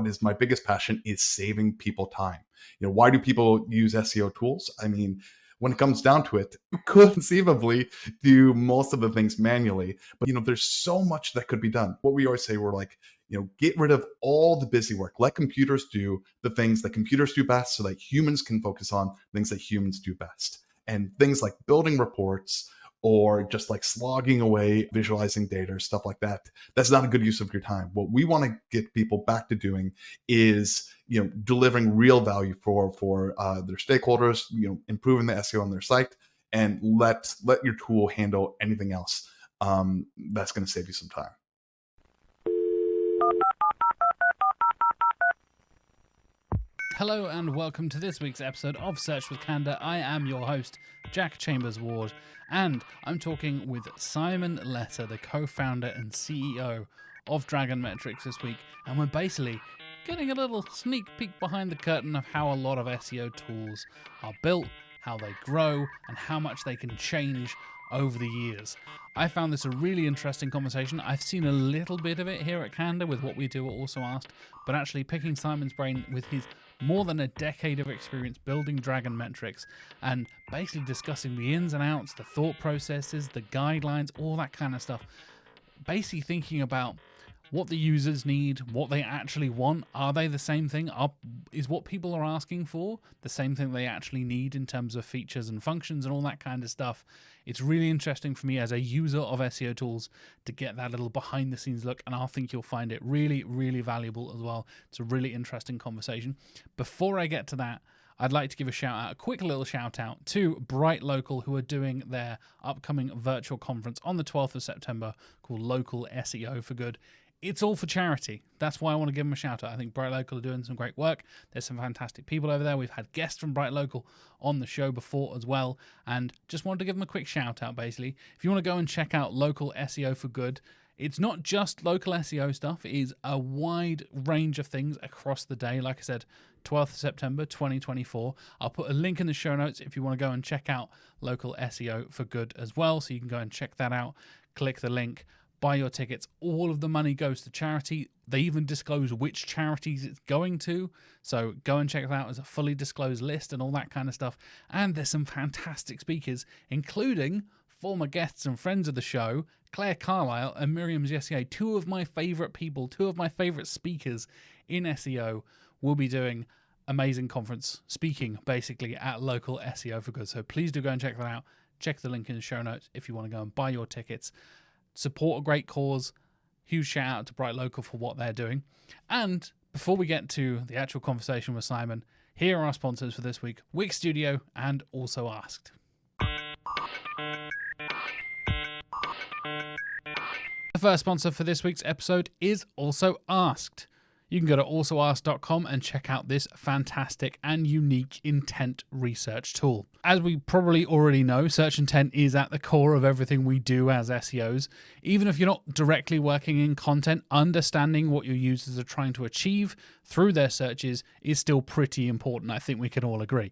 is my biggest passion is saving people time. Why do people use SEO tools? I mean, when it comes down to it, you could conceivably do most of the things manually, but there's so much that could be done. What we always say, we're like, get rid of all the busy work. Let computers do the things that computers do best so that humans can focus on things that humans do best. And things like building reports or just like slogging away, visualizing data, stuff like that, that's not a good use of your time. What we want to get people back to doing is, delivering real value for their stakeholders, improving the SEO on their site, and let your tool handle anything else that's going to save you some time. Hello and welcome to this week's episode of Search with Candour. I am your host, Jack Chambers Ward, and I'm talking with Simon Letter, the co-founder and CEO of Dragon Metrics this week, and we're basically getting a little sneak peek behind the curtain of how a lot of SEO tools are built, how they grow, and how much they can change over the years. I found this a really interesting conversation. I've seen a little bit of it here at Candour with what we do at Also Asked, but actually picking Simon's brain with his more than a decade of experience building Dragon Metrics and basically discussing the ins and outs, the thought processes, the guidelines, all that kind of stuff. Basically thinking about what the users need, what they actually want. Are they the same thing? Is what people are asking for the same thing they actually need in terms of features and functions and all that kind of stuff? It's really interesting for me as a user of SEO tools to get that little behind the scenes look, and I think you'll find it really, really valuable as well. It's a really interesting conversation. Before I get to that, I'd like to give a quick little shout out to Brightlocal, who are doing their upcoming virtual conference on the 12th of September called Local SEO for Good. It's all for charity. That's why I want to give them a shout out. I think Brightlocal are doing some great work. There's some fantastic people over there. We've had guests from Brightlocal on the show before as well, and just wanted to give them a quick shout out basically. If you want to go and check out Local SEO for Good, it's not just local SEO stuff. It is a wide range of things across the day. Like I said, 12th of September 2024. I'll put a link in the show notes if you want to go and check out Local SEO for Good as well, so you can go and check that out. Click the link, buy your tickets. All of the money goes to charity. They even disclose which charities it's going to. So go and check that out as a fully disclosed list and all that kind of stuff. And there's some fantastic speakers, including former guests and friends of the show, Claire Carlisle and Miriam Jessier, two of my favorite people, two of my favorite speakers in SEO, will be doing amazing conference speaking basically at Local SEO for Good. So please do go and check that out. Check the link in the show notes if you want to go and buy your tickets. Support a great cause. Huge shout out to Brightlocal for what they're doing. And before we get to the actual conversation with Simon, here are our sponsors for this week, Wix Studio and Also Asked. The first sponsor for this week's episode is Also Asked. You can go to alsoasked.com and check out this fantastic and unique intent research tool. As we probably already know, search intent is at the core of everything we do as SEOs. Even if you're not directly working in content, understanding what your users are trying to achieve through their searches is still pretty important. I think we can all agree.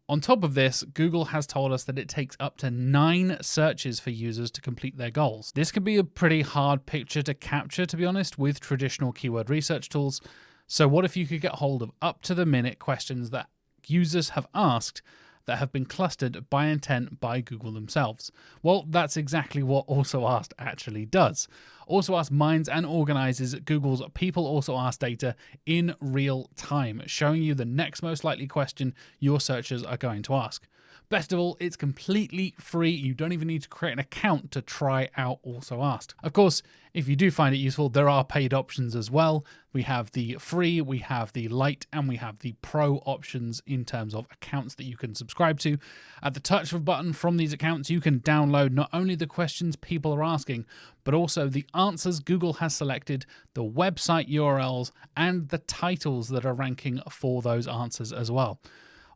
On top of this, Google has told us that it takes up to 9 searches for users to complete their goals. This can be a pretty hard picture to capture, to be honest, with traditional keyword research tools. So what if you could get hold of up-to-the-minute questions that users have asked that have been clustered by intent by Google themselves? Well, that's exactly what Also Asked actually does. Also Asked mines and organizes Google's People Also Asked data in real time, showing you the next most likely question your searchers are going to ask. Best of all, it's completely free. You don't even need to create an account to try out Also Asked. Of course, if you do find it useful, there are paid options as well. We have the free, we have the light, and we have the pro options in terms of accounts that you can subscribe to. At the touch of a button from these accounts, you can download not only the questions people are asking, but also the answers Google has selected, the website URLs, and the titles that are ranking for those answers as well.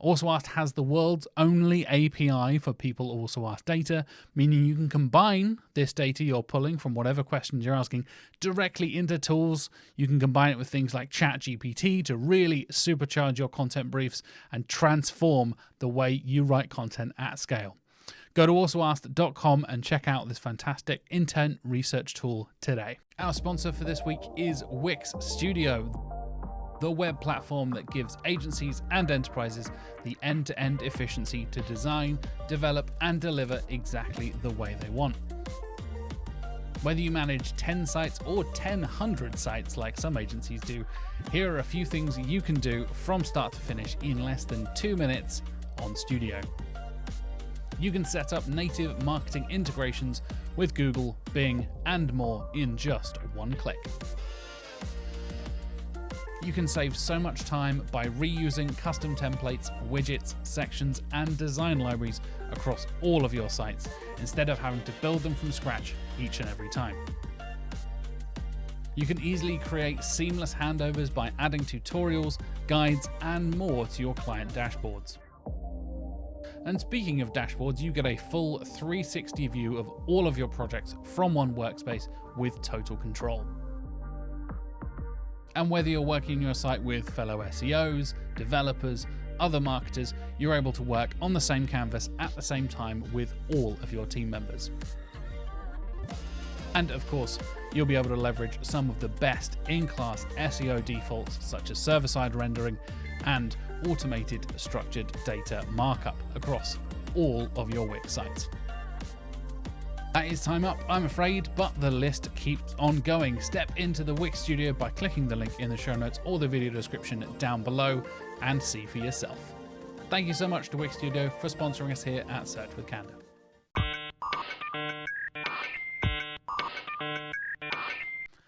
Also Asked has the world's only API for People Also Asked data, meaning you can combine this data you're pulling from whatever questions you're asking directly into tools. You can combine it with things like ChatGPT to really supercharge your content briefs and transform the way you write content at scale. Go to alsoasked.com and check out this fantastic intent research tool today. Our sponsor for this week is Wix Studio. the web platform that gives agencies and enterprises the end-to-end efficiency to design, develop, and deliver exactly the way they want. Whether you manage 10 sites or 1,000 sites like some agencies do, here are a few things you can do from start to finish in less than 2 minutes on Studio. You can set up native marketing integrations with Google, Bing, and more in just one click. You can save so much time by reusing custom templates, widgets, sections, and design libraries across all of your sites, instead of having to build them from scratch each and every time. You can easily create seamless handovers by adding tutorials, guides, and more to your client dashboards. And speaking of dashboards, you get a full 360 view of all of your projects from one workspace with total control. And whether you're working on your site with fellow SEOs, developers, other marketers, you're able to work on the same canvas at the same time with all of your team members. And of course, you'll be able to leverage some of the best in-class SEO defaults such as server-side rendering and automated structured data markup across all of your Wix sites. That is time up, I'm afraid, but the list keeps on going. Step into the Wix Studio by clicking the link in the show notes or the video description down below and see for yourself. Thank you so much to Wix Studio for sponsoring us here at Search with Candour.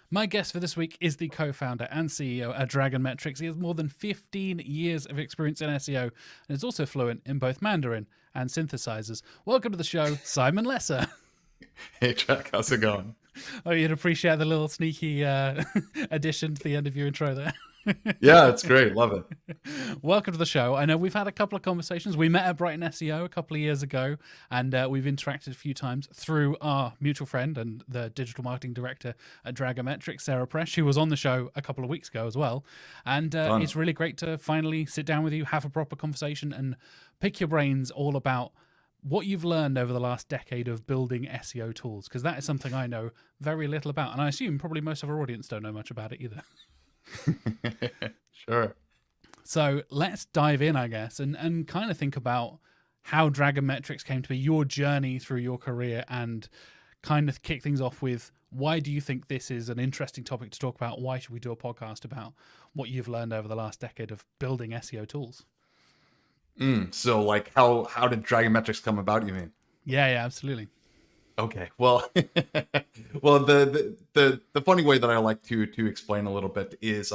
My guest for this week is the co-founder and CEO at Dragon Metrics. He has more than 15 years of experience in SEO and is also fluent in both Mandarin and synthesizers. Welcome to the show, Simon Lesser. Hey, Jack, how's it going? Oh, you'd appreciate the little sneaky addition to the end of your intro there. Yeah, it's great. Love it. Welcome to the show. I know we've had a couple of conversations. We met at Brighton SEO a couple of years ago, and we've interacted a few times through our mutual friend and the digital marketing director at Dragometrics, Sarah Presh, who was on the show a couple of weeks ago as well. And it's really great to finally sit down with you, have a proper conversation, and pick your brains all about what you've learned over the last decade of building SEO tools, because that is something I know very little about, and I assume probably most of our audience don't know much about it either. Sure. So let's dive in, I guess, and kind of think about how Dragon Metrics came to be, your journey through your career, and kind of kick things off with why do you think this is an interesting topic to talk about? Why should we do a podcast about what you've learned over the last decade of building SEO tools? So like how did Dragon Metrics come about, you mean? Yeah, absolutely. Okay. Well, well, the funny way that I like to explain a little bit is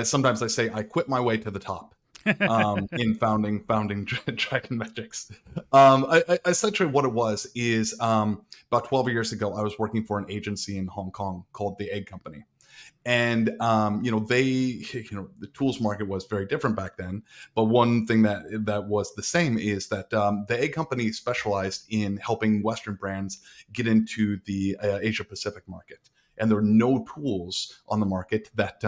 sometimes I say I quit my way to the top in founding Dragon Metrics. Essentially what it was is about 12 years ago, I was working for an agency in Hong Kong called the Egg Company. And, the tools market was very different back then. But one thing that was the same is that the Egg Company specialized in helping Western brands get into the Asia Pacific market. And there were no tools on the market that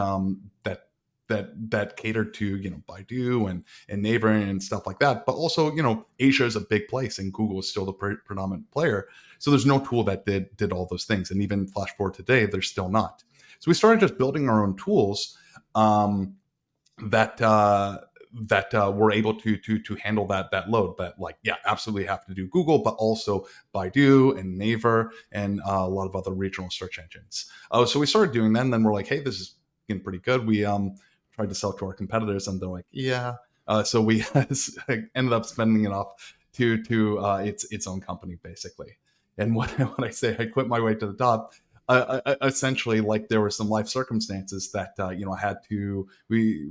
catered to, Baidu and Naver and stuff like that. But also, Asia is a big place and Google is still the predominant player. So there's no tool that did all those things. And even flash forward today, there's still not. So we started just building our own tools that were able to handle that load. That absolutely have to do Google, but also Baidu and Naver and a lot of other regional search engines. So we started doing that, and then we're like, hey, this is getting pretty good. We tried to sell to our competitors, and they're like, yeah. So we ended up spinning it off to its own company, basically. And when I say I quit my way to the top, essentially, like, there were some life circumstances that I had to. We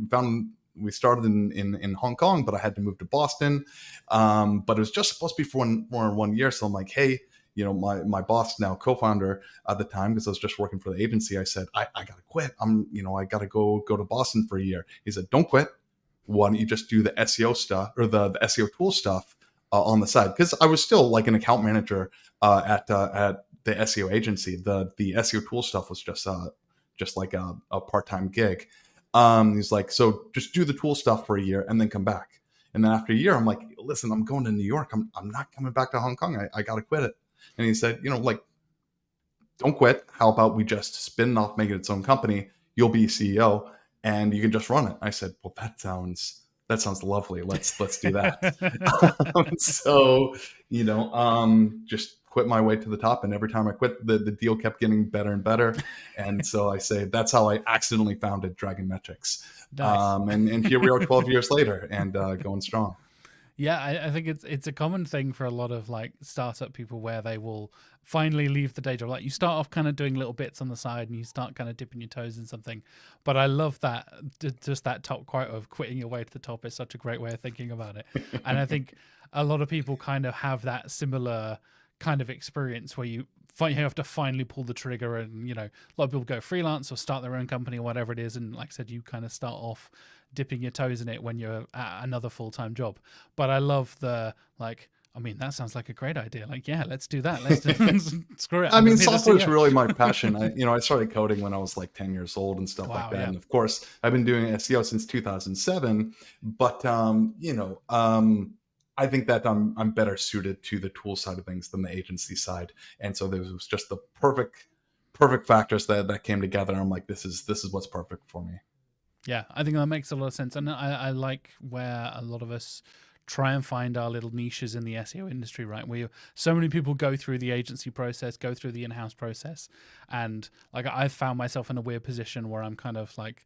started in Hong Kong, but I had to move to Boston. But it was just supposed to be for 1 year. So I'm like, hey, my boss, now co-founder at the time, because I was just working for the agency, I said, I gotta quit. I gotta go to Boston for a year. He said, don't quit. Why don't you just do the SEO stuff or the SEO tool stuff on the side? Because I was still like an account manager at the SEO agency. The SEO tool stuff was just like a part-time gig. He's like, so just do the tool stuff for a year and then come back. And then after a year, I'm like, listen, I'm going to New York. I'm not coming back to Hong Kong. I got to quit it. And he said, don't quit. How about we just spin it off, make it its own company? You'll be CEO. and you can just run it. I said, well, that sounds lovely. Let's do that. So, just quit my way to the top. And every time I quit, the deal kept getting better and better. And so I say, that's how I accidentally founded Dragon Metrics. Nice. And here we are 12 years later and going strong. Yeah, I think it's a common thing for a lot of like startup people where they will finally leave the day job. Like you start off kind of doing little bits on the side and you start kind of dipping your toes in something. But I love that just that top quote of quitting your way to the top is such a great way of thinking about it. And I think a lot of people kind of have that similar kind of experience where you have to finally pull the trigger, and a lot of people go freelance or start their own company or whatever it is, and like I said, you kind of start off dipping your toes in it when you're at another full-time job. But I love the that sounds like a great idea. Like, yeah, let's do that. Let's screw it. I mean, software is really my passion. I started coding when I was like 10 years old and stuff Wow, like that. yeah. And of course, I've been doing SEO since 2007. But I think that I'm better suited to the tool side of things than the agency side. And so there was just the perfect factors that came together. I'm like, this is what's perfect for me. Yeah, I think that makes a lot of sense. And I like where a lot of us try and find our little niches in the SEO industry, right? Where so many people go through the agency process, go through the in-house process. And like I've found myself in a weird position where I'm kind of like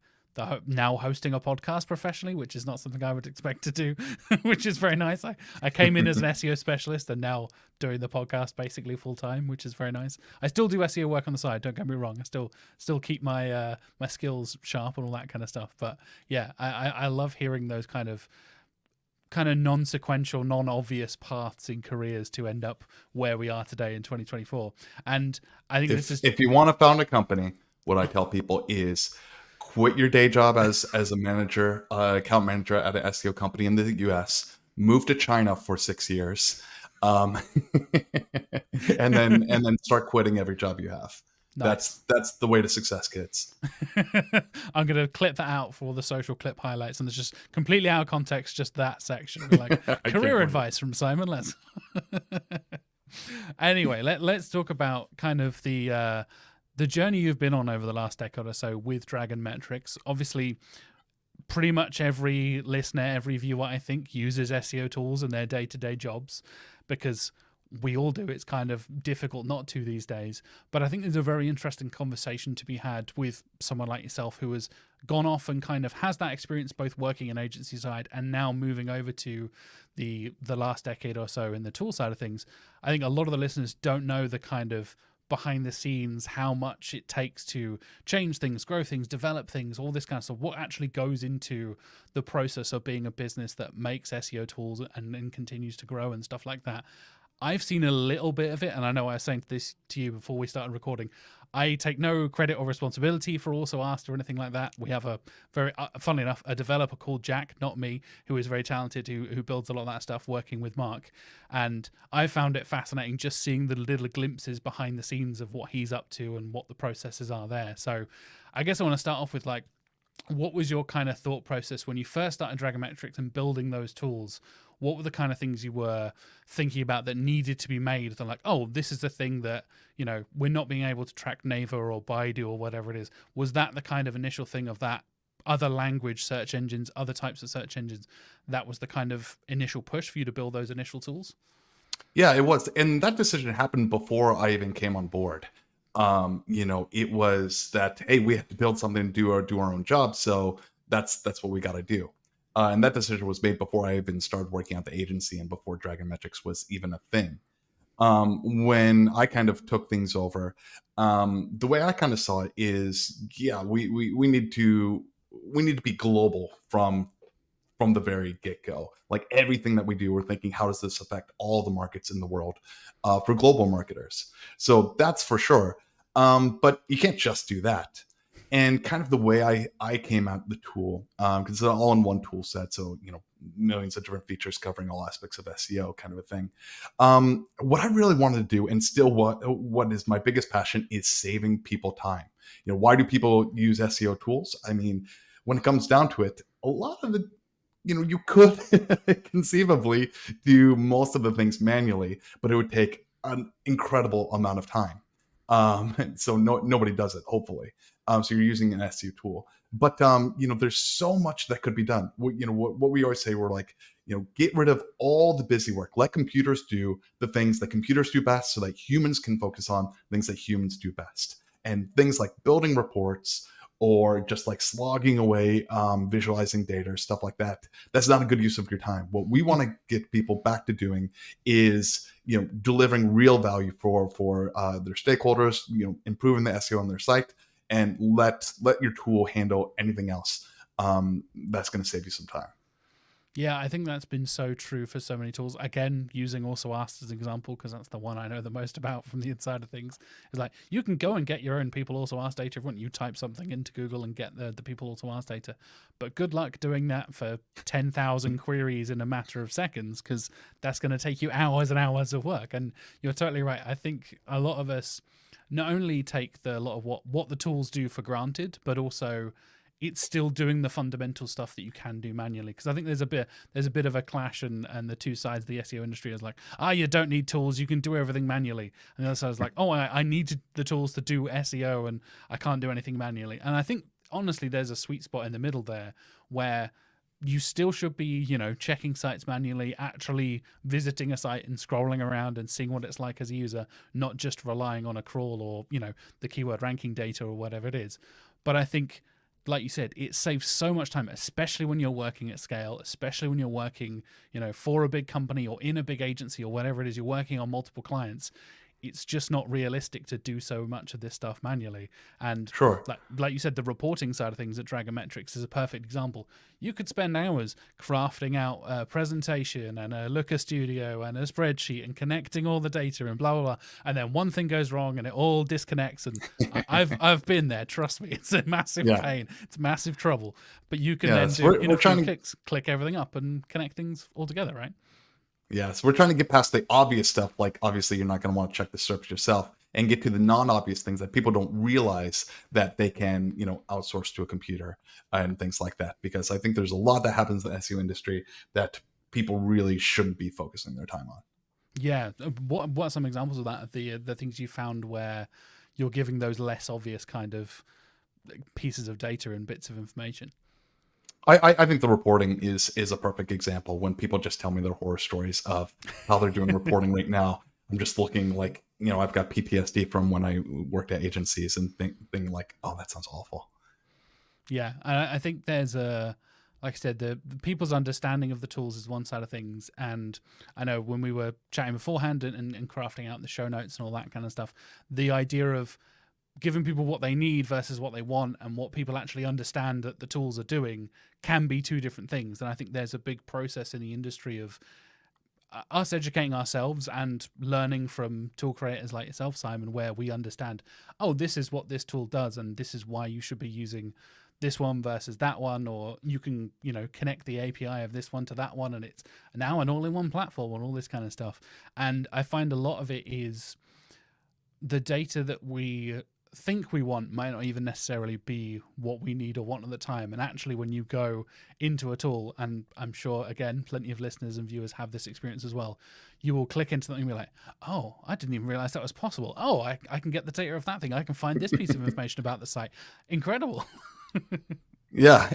now hosting a podcast professionally, which is not something I would expect to do, which is very nice. I came in as an SEO specialist and now doing the podcast basically full time, which is very nice. I still do SEO work on the side. Don't get me wrong. I still keep my my skills sharp and all that kind of stuff. But yeah, I love hearing those kind of non-sequential, non-obvious paths in careers to end up where we are today in 2024. And I think if you want to found a company, what I tell people is quit your day job as a manager, account manager at an SEO company in the US, move to China for 6 years, and then start quitting every job you have. Nice. That's the way to success, kids. I'm going to clip that out for the social clip highlights, and it's just completely out of context, just that section. Like career advice from Simon. Let's anyway, let's talk about kind of the journey you've been on over the last decade or so with Dragon Metrics. Obviously, pretty much every listener, every viewer, I think, uses SEO tools in their day-to-day jobs because we all do. It's kind of difficult not to these days. But I think there's a very interesting conversation to be had with someone like yourself who has gone off and kind of has that experience both working in agency side and now moving over to the last decade or so in the tool side of things. I think a lot of the listeners don't know the kind of behind the scenes, how much it takes to change things, grow things, develop things, all this kind of stuff. What actually goes into the process of being a business that makes SEO tools and then continues to grow and stuff like that. I've seen a little bit of it, and I know I was saying this to you before we started recording. I take no credit or responsibility for Also Asked or anything like that. We have a very, funnily enough, a developer called Jack, not me, who is very talented, who builds a lot of that stuff working with Mark. And I found it fascinating just seeing the little glimpses behind the scenes of what he's up to and what the processes are there. So I guess I want to start off with what was your kind of thought process when you first started Dragon Metrics and building those tools? What were the kind of things you were thinking about that needed to be made? They're like, oh, this is the thing that, we're not being able to track Naver or Baidu or whatever it is. Was that the kind of initial thing of that other language search engines, other types of search engines? That was the kind of initial push for you to build those initial tools? Yeah, it was. And that decision happened before I even came on board. It was that, hey, we have to build something to do our own job. So that's what we got to do. And that decision was made before I even started working at the agency and before Dragon Metrics was even a thing. When I kind of took things over, the way I kind of saw it is, yeah, we need to be global from the very get-go. Like everything that we do, we're thinking, how does this affect all the markets in the world for global marketers? So that's for sure. But you can't just do that. And kind of the way I came at the tool, because it's an all-in-one tool set, so millions of different features covering all aspects of SEO, kind of a thing. What I really wanted to do, and still what is my biggest passion, is saving people time. Why do people use SEO tools? I mean, when it comes down to it, a lot of it, you could conceivably do most of the things manually, but it would take an incredible amount of time. So nobody does it, hopefully. So you're using an SEO tool. But there's so much that could be done. What we always say, we're like, get rid of all the busy work. Let computers do the things that computers do best, so that humans can focus on things that humans do best. And things like building reports, or just like slogging away, visualizing data, stuff like that. That's not a good use of your time. What we want to get people back to doing is, delivering real value for their stakeholders, improving the SEO on their site, and let your tool handle anything else that's going to save you some time. Yeah, I think that's been so true for so many tools. Again, using Also Asked as an example, because that's the one I know the most about from the inside of things. Is like, you can go and get your own People Also Asked data if you want. You type something into Google and get the People Also Asked data. But good luck doing that for 10,000 queries in a matter of seconds, because that's going to take you hours and hours of work. And you're totally right. I think a lot of us not only take a lot of what the tools do for granted, but also it's still doing the fundamental stuff that you can do manually. Because I think there's a bit of a clash, and the two sides of the SEO industry is like, you don't need tools, you can do everything manually. And the other side is like, I need the tools to do SEO, and I can't do anything manually. And I think honestly, there's a sweet spot in the middle there, where you still should be, checking sites manually, actually visiting a site and scrolling around and seeing what it's like as a user, not just relying on a crawl or, the keyword ranking data or whatever it is. But I think, like you said, it saves so much time, especially when you're working at scale, especially when you're working, for a big company or in a big agency or whatever it is, you're working on multiple clients. It's just not realistic to do so much of this stuff manually. And Sure. like you said, the reporting side of things at Dragonmetrics is a perfect example. You could spend hours crafting out a presentation and a Looker Studio and a spreadsheet and connecting all the data and blah, blah, blah. And then one thing goes wrong and it all disconnects. And I've been there. Trust me. It's a massive pain. It's massive trouble. But you can then do, in a few clicks, click everything up and connect things all together, right? Yeah, so we're trying to get past the obvious stuff, like obviously you're not going to want to check the SERPs yourself, and get to the non-obvious things that people don't realize that they can, outsource to a computer and things like that. Because I think there's a lot that happens in the SEO industry that people really shouldn't be focusing their time on. Yeah, what are some examples of that? The things you found where you're giving those less obvious kind of pieces of data and bits of information? I think the reporting is a perfect example. When people just tell me their horror stories of how they're doing reporting right now, I'm just looking like, I've got PTSD from when I worked at agencies, and thinking like, oh, that sounds awful. Yeah, I think there's like I said, the people's understanding of the tools is one side of things. And I know when we were chatting beforehand and crafting out the show notes and all that kind of stuff, the idea of giving people what they need versus what they want, and what people actually understand that the tools are doing, can be two different things. And I think there's a big process in the industry of us educating ourselves and learning from tool creators like yourself, Simon, where we understand, this is what this tool does, and this is why you should be using this one versus that one, or you can, connect the API of this one to that one, and it's now an all-in-one platform and all this kind of stuff. And I find a lot of it is the data that we think we want might not even necessarily be what we need or want at the time. And actually, when you go into a tool, and I'm sure, again, plenty of listeners and viewers have this experience as well, you will click into something and be like, oh, I didn't even realize that was possible. Oh, I can get the data of that thing. I can find this piece of information about the site. Incredible. Yeah,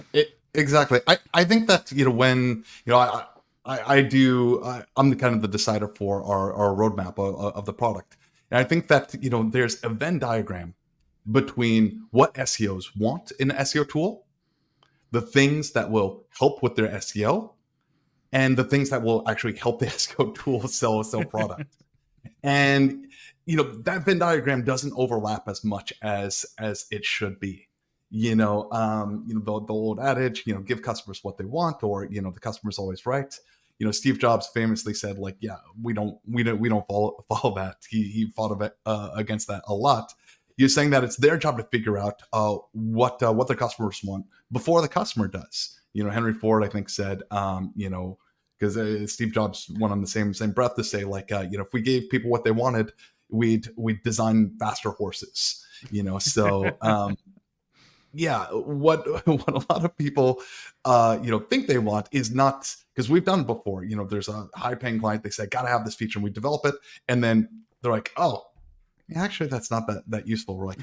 exactly. I think that, when, I'm the kind of the decider for our roadmap of the product. And I think that, there's a Venn diagram between what SEOs want in an SEO tool, the things that will help with their SEO, and the things that will actually help the SEO tool sell product. And, that Venn diagram doesn't overlap as much as it should be. The old adage, give customers what they want, or, the customer's always right. Steve Jobs famously said, like, yeah, we don't follow that. He fought against that a lot. He was saying that it's their job to figure out what the customers want before the customer does. Henry Ford, I think, said, because Steve Jobs went on the same breath to say, like, if we gave people what they wanted, we'd design faster horses. So. Yeah, what a lot of people, think they want is not, because we've done it before. There's a high-paying client. They say, "Gotta have this feature," and we develop it, and then they're like, "Oh, actually, that's not that useful." We're like,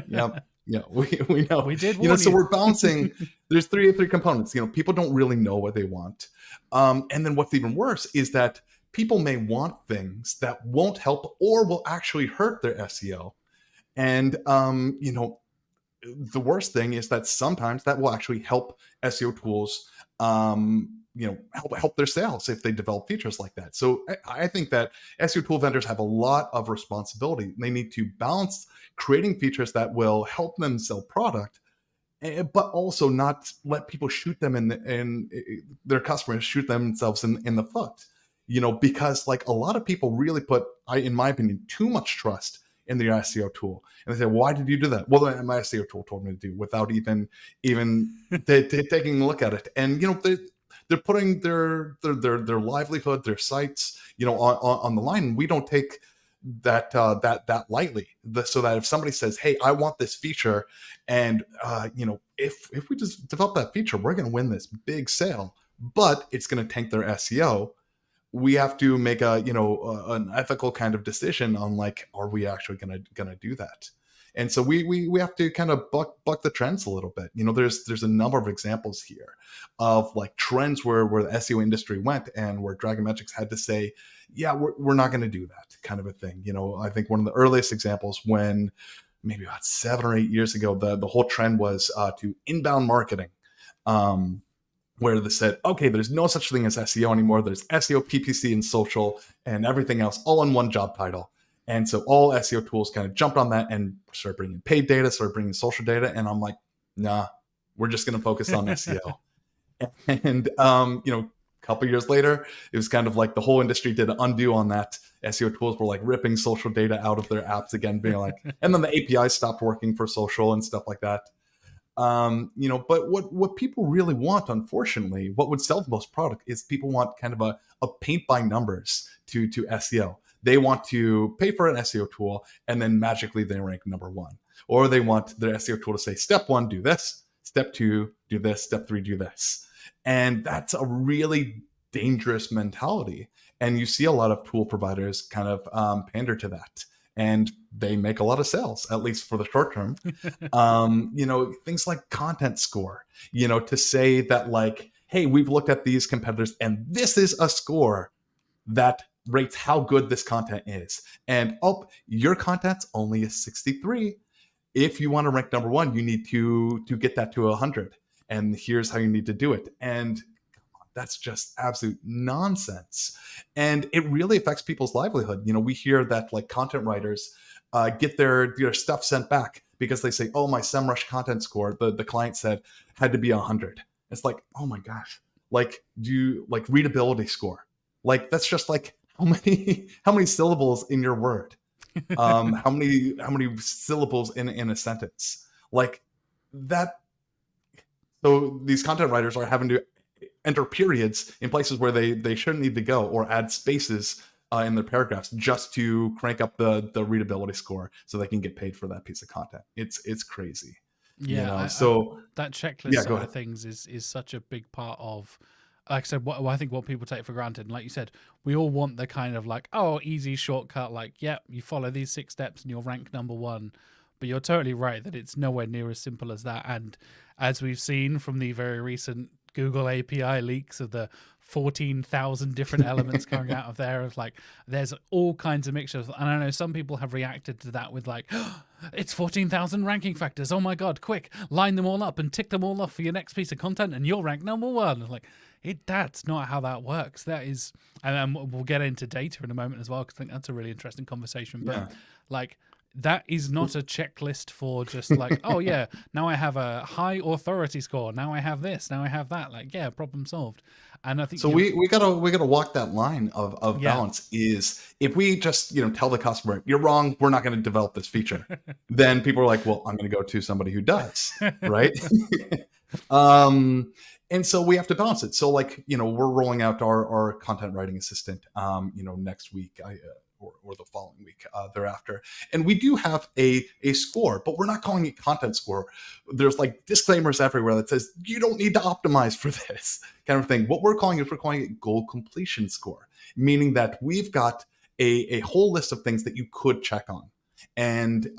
"Yep, Yeah, we know. We did warn So you. we're balancing. There's three components. People don't really know what they want, and then what's even worse is that people may want things that won't help or will actually hurt their SEO. And the worst thing is that sometimes that will actually help SEO tools, help their sales if they develop features like that. So I think that SEO tool vendors have a lot of responsibility. They need to balance creating features that will help them sell product, but also not let people shoot them in their customers shoot themselves in the foot. Because like a lot of people really put, in my opinion, too much trust in their SEO tool, and they say, "Why did you do that?" Well, my SEO tool told me to do, without even taking a look at it. And they're putting their livelihood, their sites, on the line. And we don't take that lightly. So that if somebody says, "Hey, I want this feature," and if we just develop that feature, we're going to win this big sale, but it's going to tank their SEO. We have to make an ethical kind of decision on, like, are we actually gonna do that? And so we have to kind of buck the trends a little bit. There's a number of examples here of like trends where the SEO industry went, and where Dragonmetrics had to say, yeah, we're not going to do that kind of a thing. I think one of the earliest examples, when maybe about 7 or 8 years ago, the whole trend was to inbound marketing. Where they said, okay, there's no such thing as SEO anymore. There's SEO, PPC, and social, and everything else all in one job title. And so all SEO tools kind of jumped on that and started bringing paid data, started bringing social data. And I'm like, nah, we're just going to focus on SEO. And, a couple of years later, it was kind of like the whole industry did an undo on that. SEO tools were like ripping social data out of their apps again, being like, and then the APIs stopped working for social and stuff like that. But what people really want, unfortunately, what would sell the most product is people want kind of a paint by numbers to SEO. They want to pay for an SEO tool and then magically they rank number one. Or they want their SEO tool to say, step one, do this, step two, do this, step three, do this. And that's a really dangerous mentality. And you see a lot of tool providers kind of pander to that. And they make a lot of sales, at least for the short term. Things like content score, to say that, like, hey, we've looked at these competitors and this is a score that rates how good this content is. And your content's only a 63. If you want to rank number one, you need to get that to 100. And here's how you need to do it. And that's just absolute nonsense. And it really affects people's livelihood. We hear that like content writers get their stuff sent back because they say, oh, my SEMrush content score, the client said, had to be 100. It's like, oh my gosh, like, do you like readability score? Like, that's just like how many syllables in your word? How many syllables in a sentence? Like that. So these content writers are having to enter periods in places where they shouldn't need to go, or add spaces in their paragraphs just to crank up the readability score so they can get paid for that piece of content. It's crazy. Yeah, So that checklist yeah, go side ahead. of things is such a big part of, like I said, I think what people take for granted. And like you said, we all want the kind of like, oh, easy shortcut, like, yeah, you follow these 6 steps and you'll rank number one. But you're totally right that it's nowhere near as simple as that. And as we've seen from the very recent Google API leaks of the 14,000 different elements coming out of there, of like, there's all kinds of mixtures. And I know some people have reacted to that with like, oh, it's 14,000 ranking factors. Oh my God, quick, line them all up and tick them all off for your next piece of content and you'll rank number one. Like, that's not how that works. That is, and we'll get into data in a moment as well, because I think that's a really interesting conversation. But Yeah. like, that is not a checklist for just like, oh yeah, now I have a high authority score, now I have this, now I have that. Like, yeah, problem solved. And I think So we gotta walk that line of yeah. balance. Is if we just tell the customer, you're wrong, we're not going to develop this feature, then people are like, well, I'm going to go to somebody who does, right? And so we have to balance it. So like we're rolling out our content writing assistant next week. Or the following week thereafter. And we do have a score, but we're not calling it content score. There's like disclaimers everywhere that says, you don't need to optimize for this kind of thing. What we're calling it goal completion score, meaning that we've got a whole list of things that you could check on. And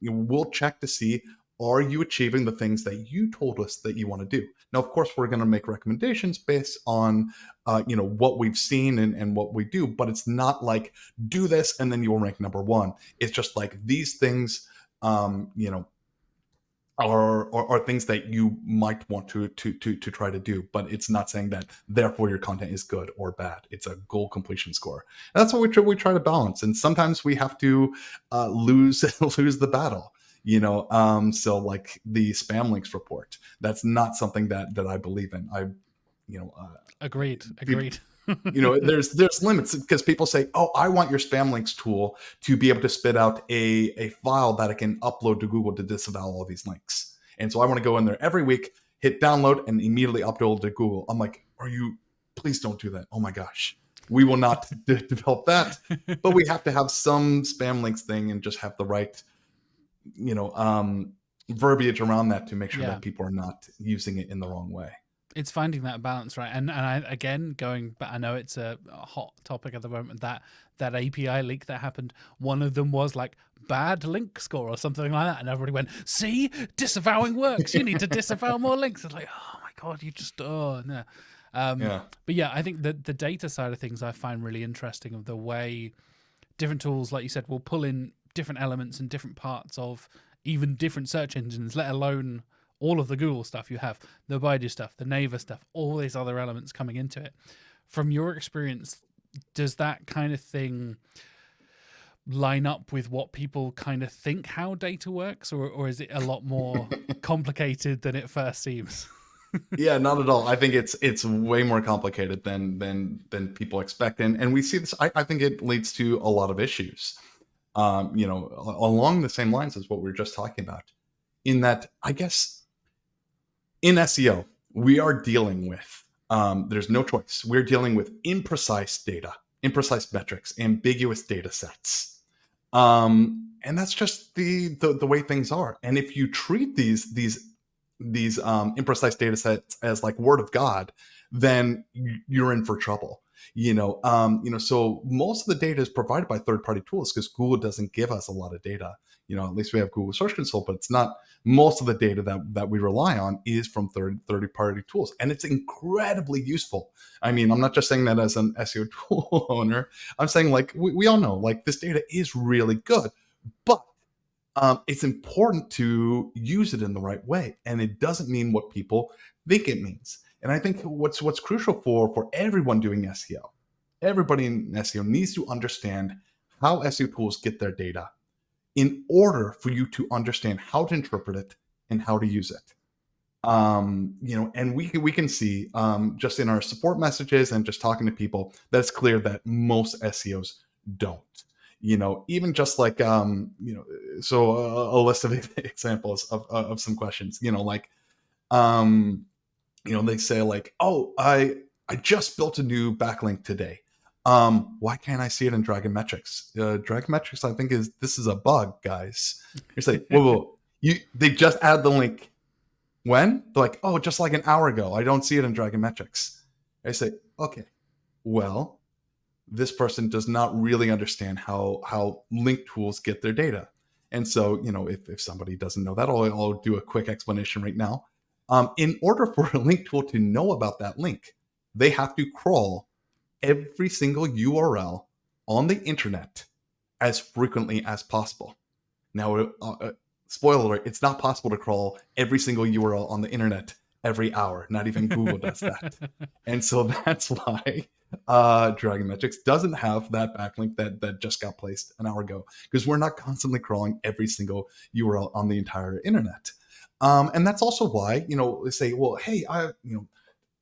we'll check to see, are you achieving the things that you told us that you want to do? Now, of course, we're going to make recommendations based on, what we've seen and what we do, but it's not like do this and then you will rank number one. It's just like these things, you know, are things that you might want to try to do, but it's not saying that therefore your content is good or bad. It's a goal completion score. And that's what we try to balance. And sometimes we have to lose lose the battle. So like the spam links report, that's not something that I believe in. Agreed. People, Agreed. there's limits because people say, oh, I want your spam links tool to be able to spit out a file that I can upload to Google to disavow all these links. And so I want to go in there every week, hit download, and immediately upload to Google. I'm like, please don't do that. Oh my gosh. We will not develop that, but we have to have some spam links thing and just have the right, verbiage around that to make sure that people are not using it in the wrong way. It's finding that balance, right? And I, again, going back, I know it's a hot topic at the moment, that API leak that happened. One of them was like bad link score or something like that, and everybody went, see, disavowing works, you need to disavow more links. It's like, oh my god, you just no. But yeah, I think that the data side of things I find really interesting, of the way different tools, like you said, will pull in different elements and different parts of even different search engines, let alone all of the Google stuff you have, the Baidu stuff, the Naver stuff, all these other elements coming into it. From your experience, does that kind of thing line up with what people kind of think how data works, or is it a lot more complicated than it first seems? Yeah, not at all. I think it's way more complicated than people expect, and we see this. I think it leads to a lot of issues. Along the same lines as what we were just talking about, in that, I guess, in SEO, we are dealing with, there's no choice. We're dealing with imprecise data, imprecise metrics, ambiguous data sets. And that's just the way things are. And if you treat these imprecise data sets as like word of God, then you're in for trouble. So most of the data is provided by third-party tools because Google doesn't give us a lot of data. At least we have Google Search Console, but it's not. Most of the data that we rely on is from third-party tools, and it's incredibly useful. I mean, I'm not just saying that as an SEO tool owner. I'm saying, like, we all know, like, this data is really good, but it's important to use it in the right way, and it doesn't mean what people think it means. And I think what's crucial for everyone doing SEO, everybody in SEO needs to understand how SEO tools get their data in order for you to understand how to interpret it and how to use it. And we can see just in our support messages and just talking to people that it's clear that most SEOs don't. Even just like so a list of examples of some questions. They say like, oh, I just built a new backlink today. Why can't I see it in Dragon Metrics? Dragon Metrics, I think this is a bug, guys. You're saying, whoa, they just added the link. When? They're like, oh, just like an hour ago. I don't see it in Dragon Metrics. I say, okay, well, this person does not really understand how link tools get their data. And so, if somebody doesn't know that, I'll do a quick explanation right now. In order for a link tool to know about that link, they have to crawl every single URL on the internet as frequently as possible. Now, spoiler alert, it's not possible to crawl every single URL on the internet every hour. Not even Google does that. And so that's why Dragon Metrics doesn't have that backlink that just got placed an hour ago, because we're not constantly crawling every single URL on the entire internet. And that's also why, they say, well, hey,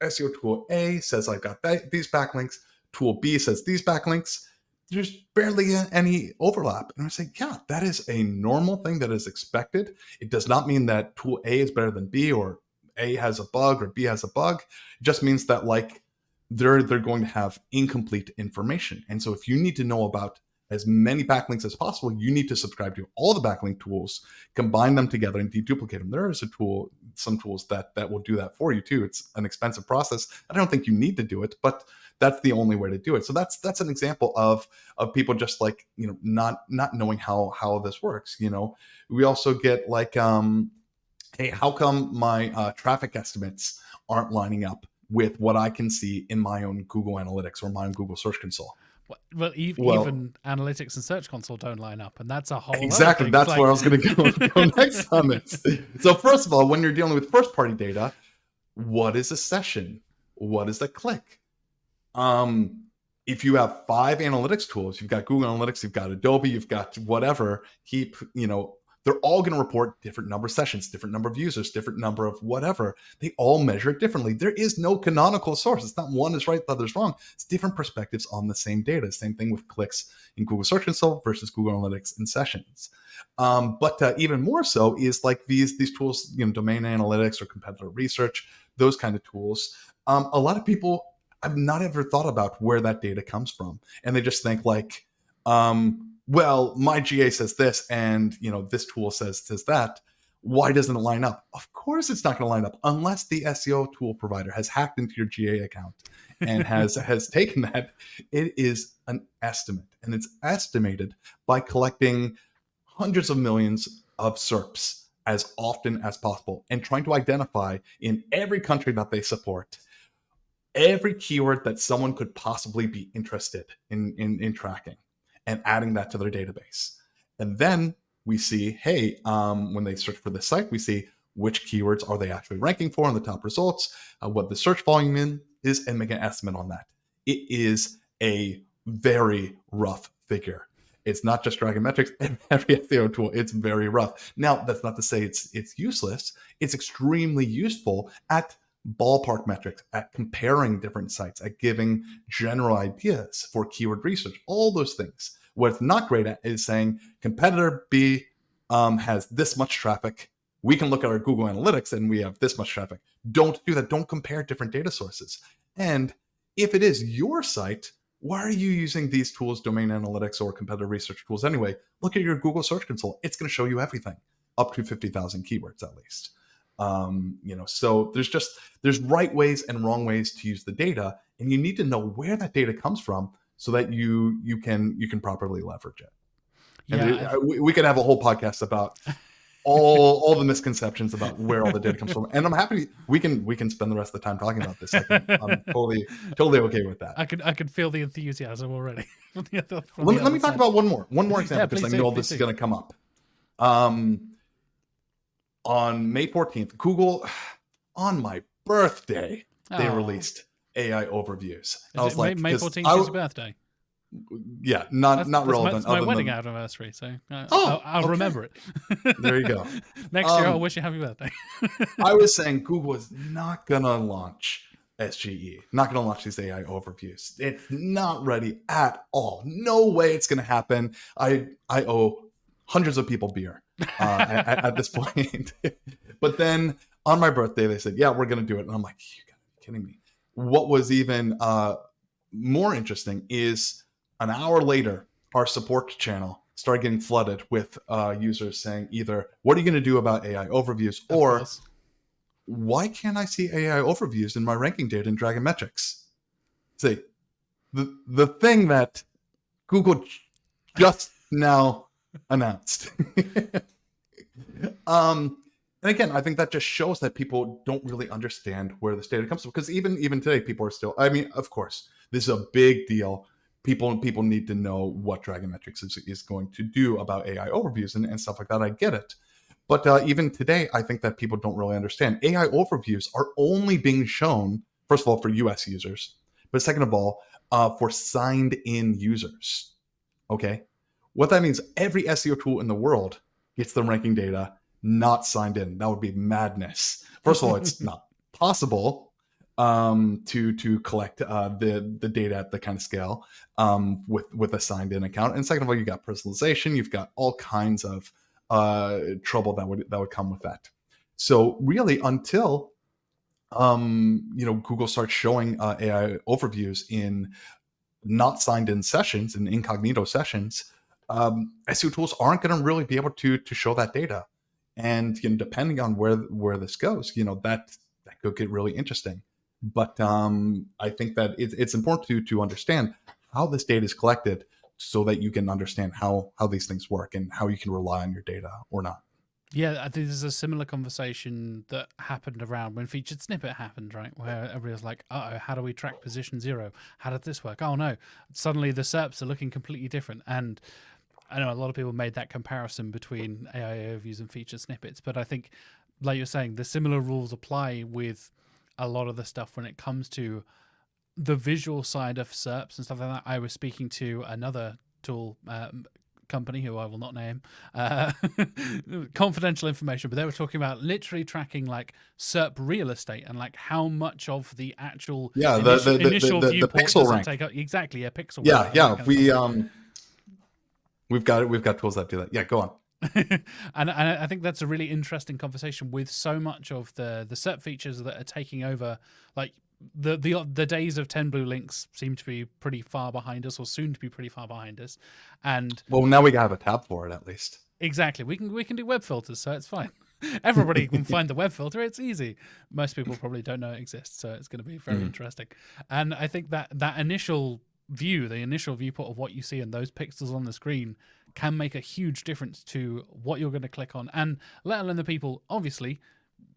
SEO tool A says I've got these backlinks. Tool B says these backlinks. There's barely any overlap. And I say, yeah, that is a normal thing that is expected. It does not mean that tool A is better than B, or A has a bug or B has a bug. It just means that, like, they're going to have incomplete information. And so if you need to know about as many backlinks as possible, you need to subscribe to all the backlink tools, combine them together, and deduplicate them. There is some tools that will do that for you too. It's an expensive process. I don't think you need to do it, but that's the only way to do it. So that's an example of people just like, not knowing how this works. We also get like hey, how come my traffic estimates aren't lining up with what I can see in my own Google Analytics or my own Google Search Console? Well, Well, even analytics and search console don't line up, and that's a whole other exactly. thing. It's That's like, where I was going to go next on this. So first of all, when you're dealing with first-party data, what is a session? What is a click? If you have 5 analytics tools, you've got Google Analytics, you've got Adobe, you've got whatever, they're all going to report different number of sessions, different number of users, different number of whatever. They all measure it differently. There is no canonical source. It's not one is right, the other's wrong. It's different perspectives on the same data. Same thing with clicks in Google Search Console versus Google Analytics and sessions. But even more so is like these tools, domain analytics or competitor research, those kind of tools. A lot of people I've not ever thought about where that data comes from. And they just think like, well, my GA says this and, this tool says that. Why doesn't it line up? Of course it's not going to line up unless the SEO tool provider has hacked into your GA account and has taken that. It is an estimate, and it's estimated by collecting hundreds of millions of SERPs as often as possible and trying to identify in every country that they support every keyword that someone could possibly be interested in tracking and adding that to their database. And then we see, hey, when they search for this site, we see which keywords are they actually ranking for in the top results, what the search volume is, and make an estimate on that. It is a very rough figure. It's not just dragging metrics and every SEO tool. It's very rough. Now, that's not to say it's useless. It's extremely useful at ballpark metrics, at comparing different sites, at giving general ideas for keyword research, all those things. What it's not great at is saying competitor B has this much traffic. We can look at our Google Analytics and we have this much traffic. Don't do that. Don't compare different data sources. And if it is your site, why are you using these tools, domain analytics or competitor research tools anyway? Look at your Google Search Console. It's going to show you everything, up to 50,000 keywords at least. So there's right ways and wrong ways to use the data, and you need to know where that data comes from so that you can properly leverage it. yeah, And we could have a whole podcast about all the misconceptions about where all the data comes from. And I'm happy we can spend the rest of the time talking about this. I'm totally okay with that. I could feel the enthusiasm already. Let me talk about one more example, because I know this is going to come up. On May 14th, Google, on my birthday, they released AI overviews. I was like, May 14th is your birthday. Yeah, not relevant. That's my wedding anniversary, so I'll okay. remember it. There you go. Next year, I'll wish you happy birthday. I was saying Google is not going to launch SGE, not going to launch these AI overviews. It's not ready at all. No way it's going to happen. I owe hundreds of people beer at this point. But then on my birthday, they said, yeah, we're going to do it. And I'm like, you got to be kidding me. What was even more interesting is an hour later, our support channel started getting flooded with users saying either, what are you going to do about AI overviews? Or why can't I see AI overviews in my ranking data in Dragon Metrics? See, the thing that Google just now announced. And again, I think that just shows that people don't really understand where this data comes from. Because even today, people are still, I mean, of course, this is a big deal. People need to know what Dragon Metrics is going to do about AI overviews and stuff like that. I get it. But even today, I think that people don't really understand. AI overviews are only being shown, first of all, for US users, but second of all, for signed in users. Okay? What that means, every SEO tool in the world gets the ranking data not signed in. That would be madness. First of all, it's not possible to collect the data at the kind of scale with a signed in account. And second of all, you got personalization. You've got all kinds of trouble that would come with that. So really, until Google starts showing AI overviews in not signed in sessions, in incognito sessions, SEO tools aren't going to really be able to show that data. And depending on where this goes, that could get really interesting. But I think that it's important to understand how this data is collected so that you can understand how these things work and how you can rely on your data or not. Yeah, I think there's a similar conversation that happened around when featured snippet happened, right? Where everybody was like, "Uh oh, how do we track position zero? How did this work? Oh no!" Suddenly the SERPs are looking completely different, and I know a lot of people made that comparison between AI overviews and featured snippets, but I think, like you're saying, the similar rules apply with a lot of the stuff when it comes to the visual side of SERPs and stuff like that. I was speaking to another tool company who I will not name, uh, confidential information, but they were talking about literally tracking like SERP real estate and like how much of the actual Yeah, initial the viewport pixel does it rank. take up. Exactly, a pixel rank Yeah, and that yeah. kind of stuff. We've got tools that do that. Yeah, go on. And I think that's a really interesting conversation with so much of the SERP features that are taking over. Like the days of 10 blue links seem to be pretty far behind us, or soon to be pretty far behind us. And Well, now we have a tab for it at least. exactly, we can do web filters, so it's fine. Everybody can find the web filter. It's easy. Most people probably don't know it exists, so it's going to be very Mm. interesting. And I think that initial view, the initial viewport of what you see and those pixels on the screen can make a huge difference to what you're going to click on, and let alone the people. Obviously,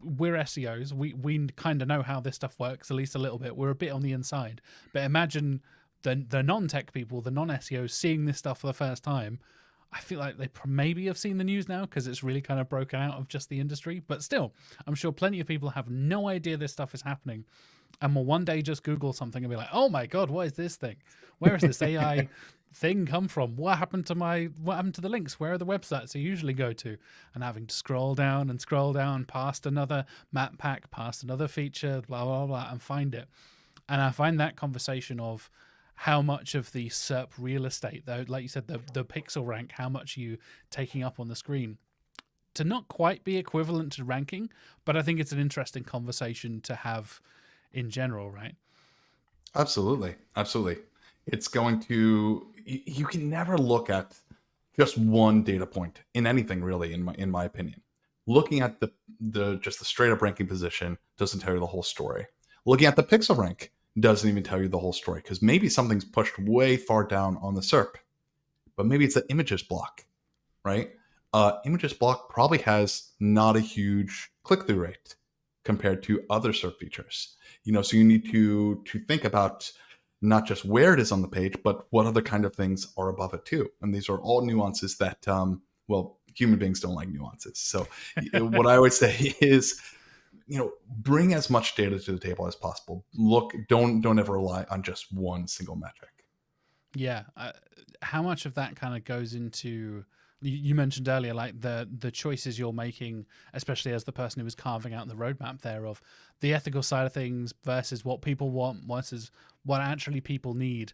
we're SEOs. We kind of know how this stuff works, at least a little bit. We're a bit on the inside. But imagine the non-tech people, the non-SEOs seeing this stuff for the first time. I feel like they maybe have seen the news now because it's really kind of broken out of just the industry. But still, I'm sure plenty of people have no idea this stuff is happening and will one day just Google something and be like, "Oh my god, what is this thing? Where is this AI thing come from? What happened to the links? Where are the websites I usually go to?" And having to scroll down past another map pack, past another feature, blah blah blah, and find it. And I find that conversation of how much of the SERP real estate, though, like you said, the pixel rank, how much are you taking up on the screen, to not quite be equivalent to ranking, but I think it's an interesting conversation to have in general, right? Absolutely, absolutely. It's going to. You can never look at just one data point in anything really. In my opinion, looking at the just the straight up ranking position doesn't tell you the whole story. Looking at the pixel rank doesn't even tell you the whole story because maybe something's pushed way far down on the SERP, but maybe it's an images block, right? Images block probably has not a huge click through rate compared to other SERP features. So you need to think about not just where it is on the page, but what other kind of things are above it too. And these are all nuances that, well, human beings don't like nuances. So what I always say is, bring as much data to the table as possible. Look, don't ever rely on just one single metric. Yeah. How much of that kind of goes into, you mentioned earlier, like the choices you're making, especially as the person who was carving out the roadmap there, of the ethical side of things versus what people want versus what actually people need.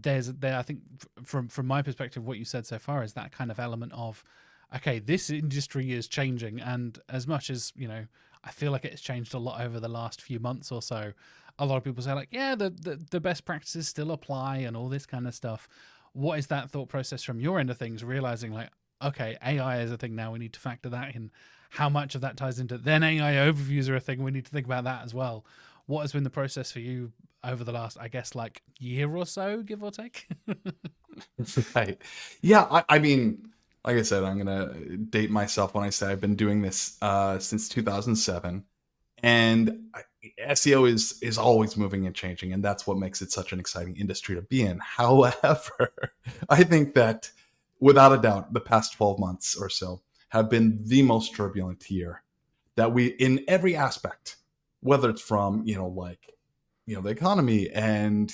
I think from my perspective, what you said so far is that kind of element of, okay, this industry is changing, and as much as I feel like it's changed a lot over the last few months or so. A lot of people say like, yeah, the best practices still apply and all this kind of stuff. What is that thought process from your end of things? Realizing like, okay, AI is a thing now. We need to factor that in. How much of that ties into then AI overviews are a thing. We need to think about that as well. What has been the process for you over the last, I guess, like year or so, give or take? Right. Yeah. I mean, like I said, I'm gonna date myself when I say I've been doing this since 2007, and SEO is always moving and changing, and that's what makes it such an exciting industry to be in. However, I think that without a doubt, the past 12 months or so have been the most turbulent year that we in every aspect, whether it's from the economy and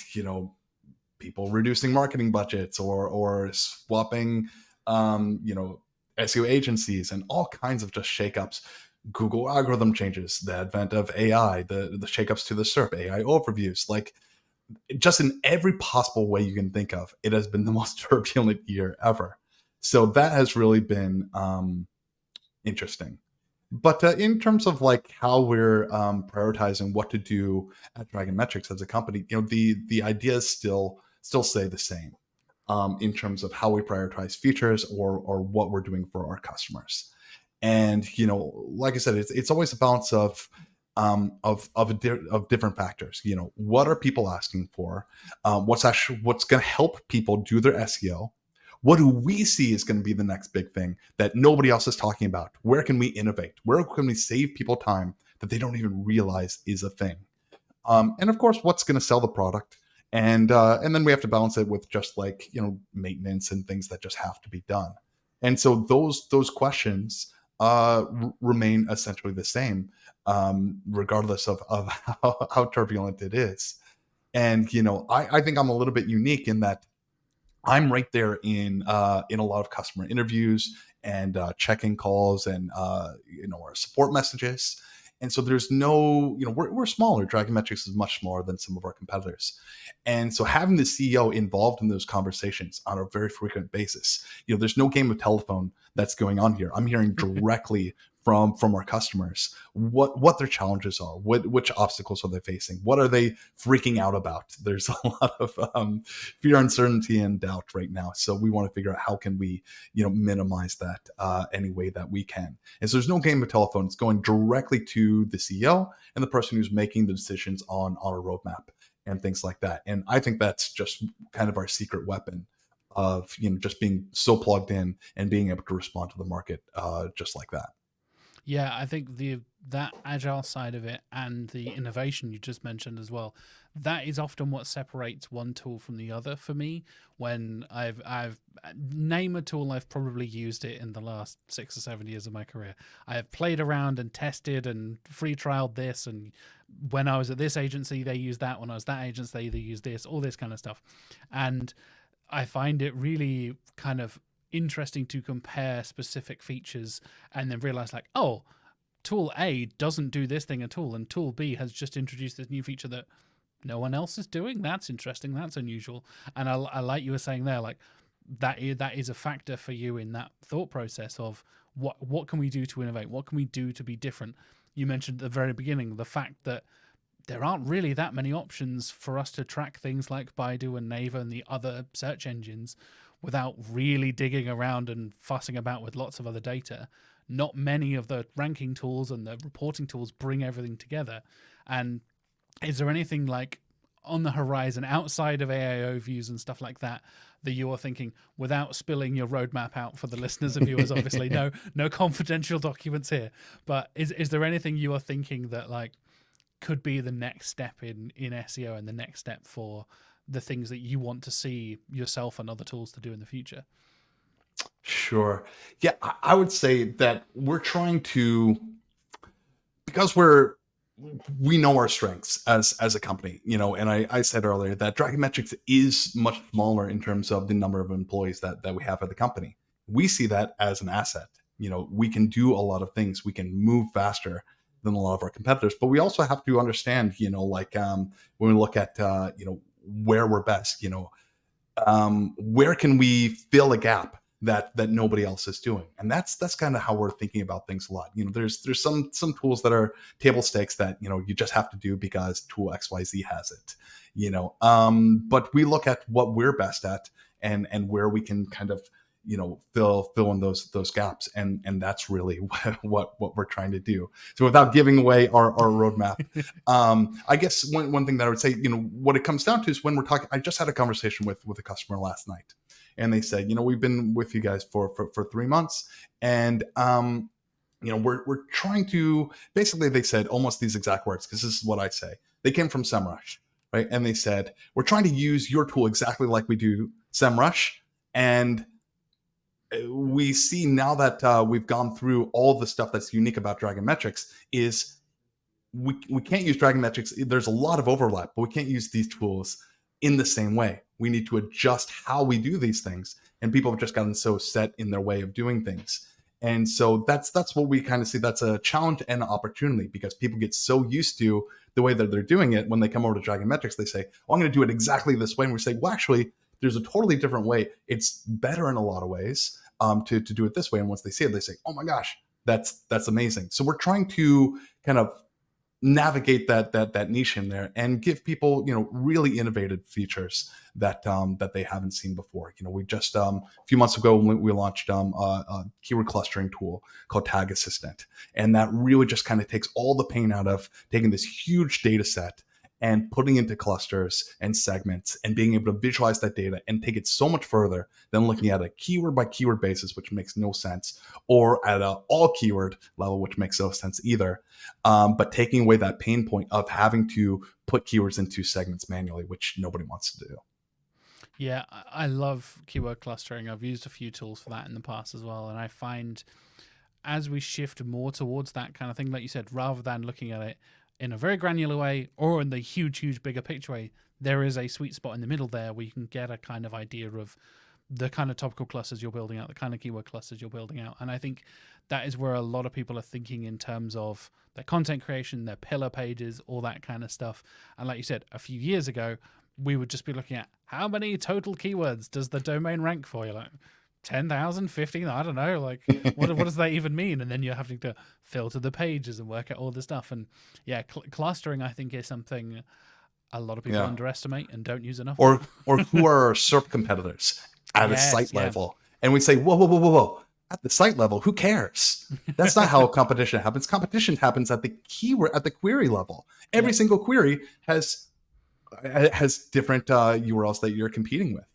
people reducing marketing budgets or swapping SEO agencies and all kinds of just shakeups. Google algorithm changes, the advent of AI, the shakeups to the SERP, AI overviews, like just in every possible way you can think of, it has been the most turbulent year ever. So that has really been interesting. But in terms of like how we're prioritizing what to do at Dragon Metrics as a company, the ideas still stay the same in terms of how we prioritize features or what we're doing for our customers. And like I said, it's always a balance of different factors. What are people asking for? What's going to help people do their SEO? What do we see is going to be the next big thing that nobody else is talking about? Where can we innovate? Where can we save people time that they don't even realize is a thing? And of course, what's going to sell the product? And then we have to balance it with just like, maintenance and things that just have to be done. And so those questions remain essentially the same, regardless of how turbulent it is. And I think I'm a little bit unique in that I'm right there in a lot of customer interviews and check-in calls and our support messages. And so there's no, we're smaller. Dragon Metrics is much smaller than some of our competitors. And so having the CEO involved in those conversations on a very frequent basis, there's no game of telephone that's going on here. I'm hearing directly from our customers what their challenges are, which obstacles are they facing, what are they freaking out about. There's a lot of fear, uncertainty, and doubt right now. So we want to figure out how can we minimize that any way that we can. And so there's no game of telephone. It's going directly to the CEO and the person who's making the decisions on our roadmap and things like that. And I think that's just kind of our secret weapon of just being so plugged in and being able to respond to the market just like that. Yeah, I think that agile side of it and the innovation you just mentioned as well, that is often what separates one tool from the other for me. When I've name a tool, I've probably used it in the last 6 or 7 years of my career. I have played around and tested and free trialed this, and when I was at this agency, they used that. When I was that agency, they used this, all this kind of stuff. And I find it really kind of interesting to compare specific features and then realize like, oh, tool A doesn't do this thing at all, and tool B has just introduced this new feature that no one else is doing. That's interesting. That's unusual. And I like you were saying there, like that is a factor for you in that thought process of what can we do to innovate? What can we do to be different? You mentioned at the very beginning the fact that there aren't really that many options for us to track things like Baidu and Naver and the other search engines without really digging around and fussing about with lots of other data. Not many of the ranking tools and the reporting tools bring everything together. And is there anything like on the horizon outside of AIO views and stuff like that that you are thinking, without spilling your roadmap out for the listeners and viewers, obviously no confidential documents here, but is there anything you are thinking that like could be the next step in SEO and the next step for the things that you want to see yourself and other tools to do in the future? Sure. Yeah, I would say that we're trying to, because we know our strengths as a company, and I said earlier that Dragon Metrics is much smaller in terms of the number of employees that we have at the company. We see that as an asset. We can do a lot of things. We can move faster than a lot of our competitors, but we also have to understand, when we look at, where we're best, where can we fill a gap that nobody else is doing. And that's kind of how we're thinking about things a lot. There's some tools that are table stakes that, you just have to do because tool XYZ has it, but we look at what we're best at and where we can kind of, fill in those gaps. And that's really what we're trying to do. So without giving away our roadmap, I guess one thing that I would say, what it comes down to is when we're talking, I just had a conversation with a customer last night, and they said, we've been with you guys for 3 months, and we're trying to, basically they said almost these exact words, because this is what I say. They came from SEMrush, right? And they said, we're trying to use your tool exactly like we do SEMrush, and we see now that we've gone through all the stuff that's unique about Dragon Metrics is we can't use Dragon Metrics. There's a lot of overlap, but we can't use these tools in the same way. We need to adjust how we do these things. And people have just gotten so set in their way of doing things. And so that's what we kind of see. That's a challenge and an opportunity, because people get so used to the way that they're doing it. When they come over to Dragon Metrics, they say, oh, I'm going to do it exactly this way. And we say, well, actually, there's a totally different way. It's better in a lot of ways to do it this way. And once they see it, they say, oh my gosh, that's amazing. So we're trying to kind of navigate that niche in there and give people, really innovative features that they haven't seen before. We just a few months ago we launched a keyword clustering tool called Tag Assistant, and that really just kind of takes all the pain out of taking this huge data set and putting into clusters and segments and being able to visualize that data and take it so much further than looking at a keyword by keyword basis, which makes no sense, or at a all keyword level, which makes no sense either. But taking away that pain point of having to put keywords into segments manually, which nobody wants to do. Yeah, I love keyword clustering. I've used a few tools for that in the past as well. And I find as we shift more towards that kind of thing, like you said, rather than looking at it in a very granular way or in the huge, bigger picture way, there is a sweet spot in the middle there where you can get a kind of idea of the kind of topical clusters you're building out, the kind of keyword clusters you're building out. And I think that is where a lot of people are thinking in terms of their content creation, their pillar pages, all that kind of stuff. And like you said, a few years ago, we would just be looking at how many total keywords does the domain rank for? You're like, 10,000, 15, I don't know. Like, what does that even mean? And then you're having to filter the pages and work out all this stuff. And yeah, clustering, I think, is something a lot of people underestimate and don't use enough. Or who are our SERP competitors at a site level? And we say, whoa. At the site level, who cares? That's not how competition happens. Competition happens at the keyword, at the query level. Every single query has different URLs that you're competing with.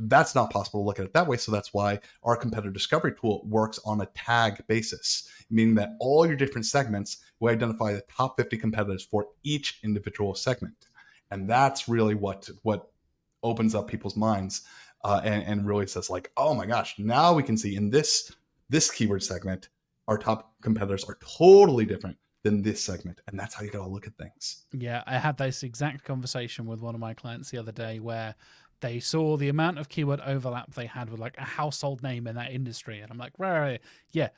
That's not possible to look at it that way. So that's why our competitor discovery tool works on a tag basis, meaning that all your different segments will identify the top 50 competitors for each individual segment. And that's really what opens up people's minds and really says like, oh my gosh, now we can see in this keyword segment, our top competitors are totally different than this segment. And that's how you got to look at things. Yeah, I had this exact conversation with one of my clients the other day where they saw the amount of keyword overlap they had with like a household name in that industry. And I'm like, right. Yeah,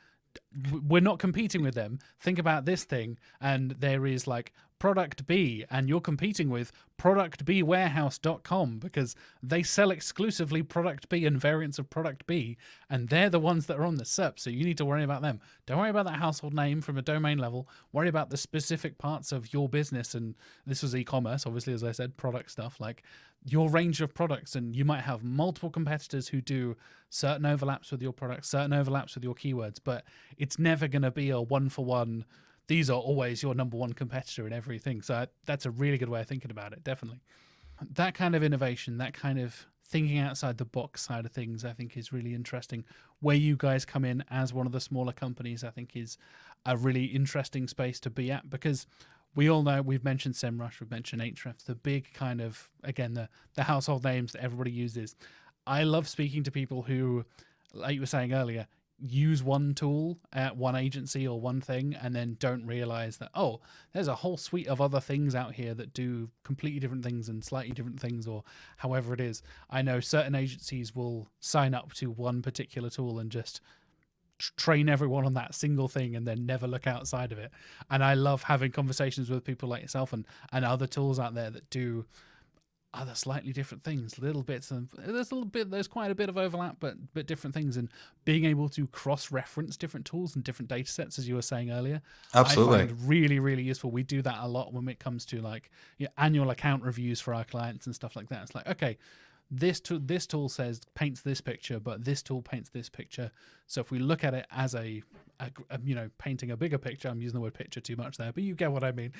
we're not competing with them. Think about this thing. And there is like product B, and you're competing with productbwarehouse.com because they sell exclusively product B and variants of product B, and they're the ones that are on the SERP. So you need to worry about them. Don't worry about that household name from a domain level. Worry about the specific parts of your business. And this was e-commerce, obviously, as I said, product stuff, like your range of products. And you might have multiple competitors who do certain overlaps with your products, certain overlaps with your keywords, but it's never going to be a one-for-one. These are always your number one competitor in everything. So that's a really good way of thinking about it, definitely. That kind of innovation, that kind of thinking outside the box side of things, I think is really interesting. Where you guys come in as one of the smaller companies, I think is a really interesting space to be at, because we all know, we've mentioned SEMrush, we've mentioned Ahrefs, the big kind of, again, the household names that everybody uses. I love speaking to people who, like you were saying earlier, use one tool at one agency or one thing and then don't realize that, oh, there's a whole suite of other things out here that do completely different things and slightly different things, or however it is. I know certain agencies will sign up to one particular tool and just train everyone on that single thing and then never look outside of it. And I love having conversations with people like yourself and other tools out there that do other slightly different things, little bits, and there's quite a bit of overlap, but different things, and being able to cross-reference different tools and different data sets, as you were saying earlier. Absolutely. I find really, really useful. We do that a lot when it comes to like annual account reviews for our clients and stuff like that. It's like, okay, this tool says paints this picture, but this tool paints this picture. So if we look at it as a painting a bigger picture, I'm using the word picture too much there, but you get what I mean.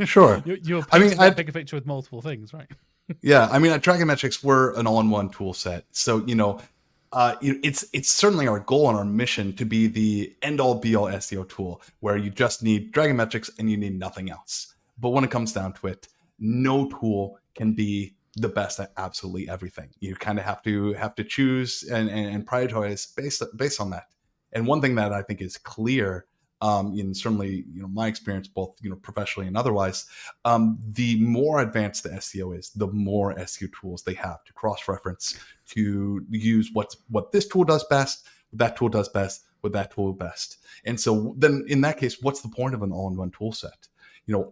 Sure. You're painting a bigger picture with multiple things, right? Yeah, I mean, at Dragonmetrics, we're an all-in-one tool set. So, it's certainly our goal and our mission to be the end-all, be-all SEO tool where you just need Dragonmetrics and you need nothing else. But when it comes down to it, no tool can be the best at absolutely everything. You kind of have to choose and prioritize based on that. And one thing that I think is clear, and certainly, my experience, both, professionally and otherwise, the more advanced the SEO is, the more SEO tools they have to cross-reference, to use what this tool does best, what that tool does best, what that tool best. And so then in that case, what's the point of an all-in-one tool set?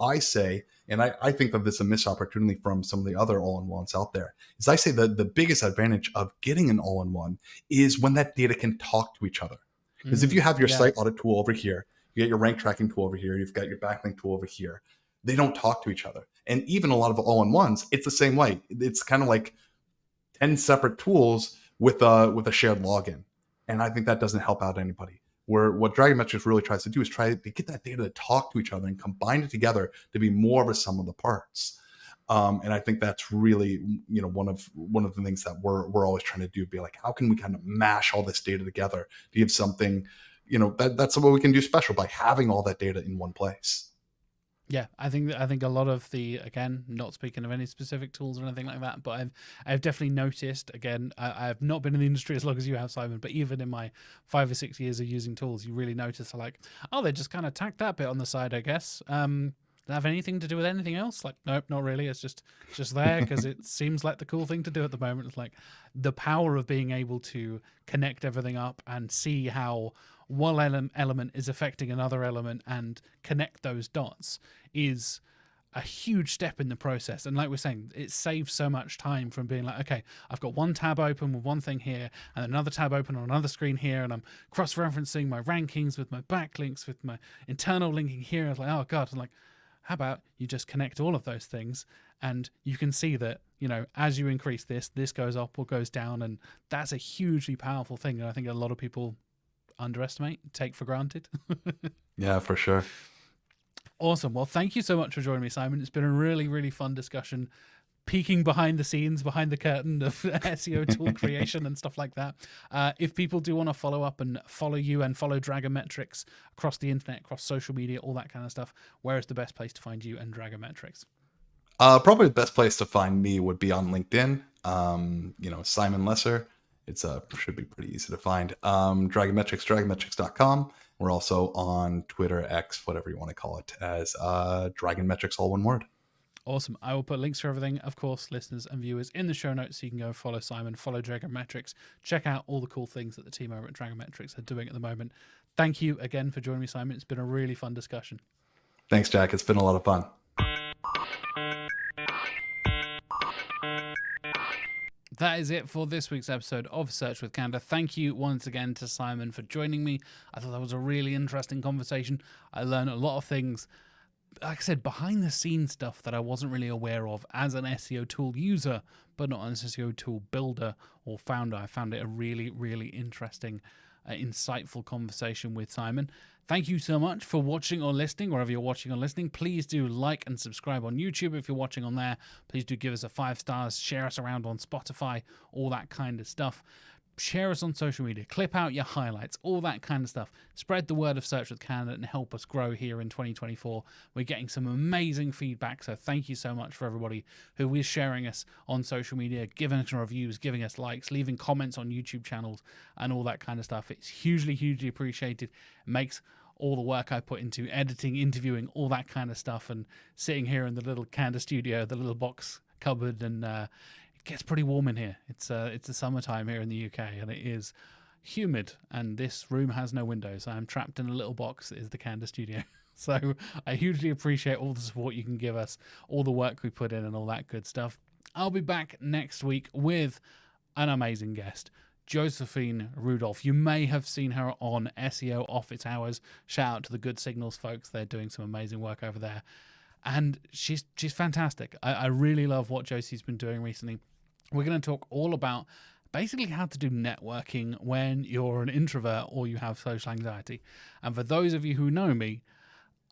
I say, and I think that this is a missed opportunity from some of the other all-in-ones out there, is I say that the biggest advantage of getting an all-in-one is when that data can talk to each other. Because if you have your site audit tool over here, you get your rank tracking tool over here, you've got your backlink tool over here, they don't talk to each other. And even a lot of all-in-ones, it's the same way. It's kind of like 10 separate tools with a shared login. And I think that doesn't help out anybody. Where what Dragon Metrics really tries to do is try to get that data to talk to each other and combine it together to be more of a sum of the parts. And I think that's really, one of the things that we're always trying to do, be like, how can we kind of mash all this data together to give something, that's what we can do special by having all that data in one place. Yeah, I think a lot of the, again, not speaking of any specific tools or anything like that, but I've definitely noticed, again, I've not been in the industry as long as you have, Simon, but even in my 5 or 6 years of using tools, you really notice like, oh, they just kind of tacked that bit on the side, I guess. Does it have anything to do with anything else? Like, nope, not really. It's just there because it seems like the cool thing to do at the moment. It's like the power of being able to connect everything up and see how one element is affecting another element and connect those dots is a huge step in the process. And like we're saying, it saves so much time from being like, okay, I've got one tab open with one thing here and another tab open on another screen here, and I'm cross-referencing my rankings with my backlinks, with my internal linking here. I was like, oh God, I'm like, how about you just connect all of those things, and you can see that, as you increase this goes up or goes down, and that's a hugely powerful thing. And I think a lot of people underestimate, take for granted. Yeah, for sure. Awesome. Well, thank you so much for joining me, Simon. It's been a really, really fun discussion, peeking behind the scenes, behind the curtain of SEO tool creation and stuff like that. If people do want to follow up and follow you and follow Dragon Metrics across the internet, across social media, all that kind of stuff, where is the best place to find you and Dragon Metrics? Probably the best place to find me would be on LinkedIn. Simon Lesser. It's should be pretty easy to find. Dragon Metrics, dragonmetrics.com. We're also on Twitter, X, whatever you want to call it, as Dragon Metrics, all one word. Awesome. I will put links for everything, of course, listeners and viewers, in the show notes, so you can go follow Simon, follow Dragon Metrics, check out all the cool things that the team over at Dragon Metrics are doing at the moment. Thank you again for joining me, Simon. It's been a really fun discussion. Thanks, Jack. It's been a lot of fun. That is it for this week's episode of Search with Canada. Thank you once again to Simon for joining me. I thought that was a really interesting conversation. I learned a lot of things, like I said, behind the scenes stuff that I wasn't really aware of as an SEO tool user, but not an SEO tool builder or founder. I found it a really, really interesting, insightful conversation with Simon. Thank you so much for watching or listening, wherever you're watching or listening. Please do like and subscribe on YouTube if you're watching on there. Please do give us a 5 stars, share us around on Spotify, all that kind of stuff. Share us on social media, clip out your highlights, all that kind of stuff. Spread the word of Search with Canada and help us grow here in 2024. We're getting some amazing feedback, so thank you so much for everybody who is sharing us on social media, giving us reviews, giving us likes, leaving comments on YouTube channels, and all that kind of stuff. It's hugely, hugely appreciated. It makes all the work I put into editing, interviewing, all that kind of stuff, and sitting here in the little Canada studio, the little box cupboard, and it gets pretty warm in here. It's the summertime here in the UK, and it is humid, and this room has no windows. I'm trapped in a little box that is the Canada studio. So I hugely appreciate all the support you can give us, all the work we put in, and all that good stuff. I'll be back next week with an amazing guest, Josephine Rudolph. You may have seen her on SEO Office Hours. Shout out to the Good Signals folks. They're doing some amazing work over there. And she's fantastic. I really love what Josie's been doing recently. We're going to talk all about basically how to do networking when you're an introvert or you have social anxiety. And for those of you who know me,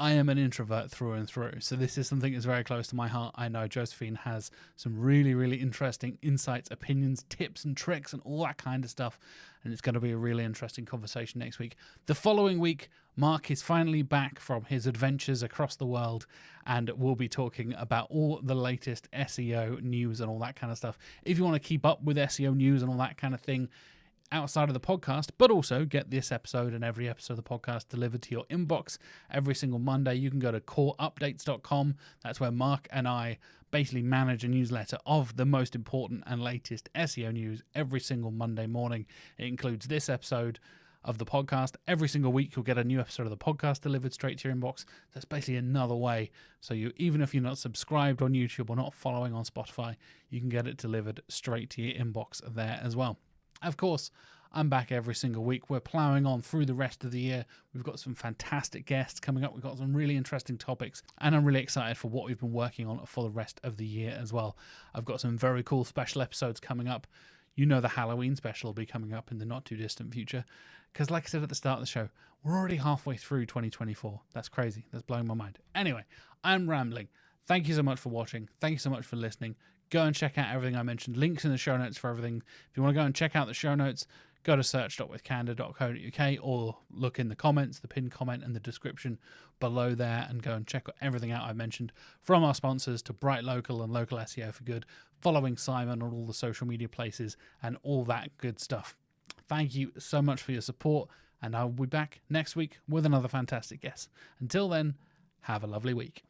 I am an introvert through and through. So this is something that's very close to my heart. I know Josephine has some really, really interesting insights, opinions, tips and tricks and all that kind of stuff. And it's going to be a really interesting conversation next week. The following week, Mark is finally back from his adventures across the world, and we'll be talking about all the latest SEO news and all that kind of stuff. If you want to keep up with SEO news and all that kind of thing outside of the podcast, but also get this episode and every episode of the podcast delivered to your inbox every single Monday, you can go to coreupdates.com. That's where Mark and I basically manage a newsletter of the most important and latest SEO news every single Monday morning. It includes this episode of the podcast. Every single week you'll get a new episode of the podcast delivered straight to your inbox. That's basically another way, so you, even if you're not subscribed on YouTube or not following on Spotify, you can get it delivered straight to your inbox there as well. Of course, I'm back every single week. We're plowing on through the rest of the year. We've got some fantastic guests coming up. We've got some really interesting topics, and I'm really excited for what we've been working on for the rest of the year as well. I've got some very cool special episodes coming up. you know the Halloween special will be coming up in the not too distant future. Because like I said at the start of the show, we're already halfway through 2024. That's crazy. That's blowing my mind. Anyway, I'm rambling. Thank you so much for watching. Thank you so much for listening. Go and check out everything I mentioned. Links in the show notes for everything. If you want to go and check out the show notes, go to search.withcanda.co.uk or look in the comments, the pinned comment and the description below there, and go and check everything out I mentioned, from our sponsors to Brightlocal and Local SEO for Good, following Simon on all the social media places and all that good stuff. Thank you so much for your support, and I'll be back next week with another fantastic guest. Until then, have a lovely week.